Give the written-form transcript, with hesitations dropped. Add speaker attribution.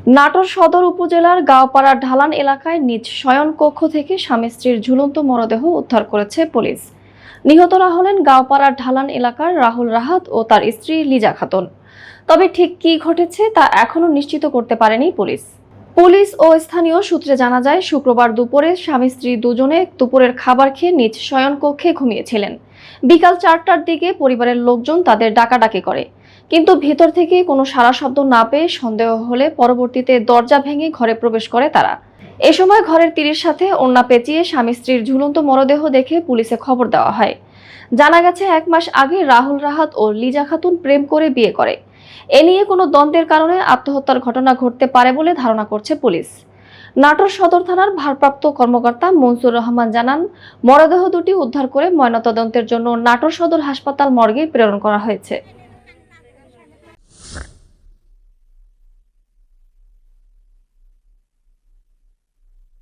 Speaker 1: নাটোর সদর উপজেলার গাওপাড়া ঢালান এলাকায় নিজ শয়নকক্ষ থেকে স্বামী স্ত্রীর ঝুলন্ত মরদেহ উদ্ধার করেছে পুলিশ। নিহতরা হলেন গাওপাড়া ঢালান এলাকার রাহুল রাহাত ও তার স্ত্রী লিজা খাতুন। তবে ঠিক কী ঘটেছে তা এখনো নিশ্চিত করতে পারেনি পুলিশ। পুলিশ ও স্থানীয় সূত্রে জানা যায়, শুক্রবার দুপুরে স্বামী স্ত্রী দুজনে দুপুরের খাবার খেয়ে নিজ শয়নকক্ষে ঘুমিয়েছিলেন। বিকাল 4টার দিকে পরিবারের লোকজন তাদের ডাকাডাকি করে, কিন্তু ভেতর থেকে কোনো সাড়া শব্দ না পেয়ে সন্দেহ হলে পরবর্তীতে দরজা ভেঙে ঘরে প্রবেশ করে তারা। এ সময় ঘরের তীরের সাথে ওড়না পেঁচিয়ে স্বামী স্ত্রীর ঝুলন্ত মরদেহ দেখে পুলিশে খবর দেওয়া হয়। জানা গেছে, 1 মাস আগে রাহুল রাহাত ও লিজা খাতুন প্রেম করে বিয়ে করে। এ নিয়ে কোনো দ্বন্দ্বের কারণে আত্মহত্যার ঘটনা ঘটতে পারে বলে ধারণা করছে পুলিশ। নাটোর সদর থানার ভারপ্রাপ্ত কর্মকর্তা মনসুর রহমান জানান, মরদেহ দুটি উদ্ধার করে ময়নাতদন্তের জন্য নাটোর সদর হাসপাতাল মর্গে প্রেরণ করা হয়েছে।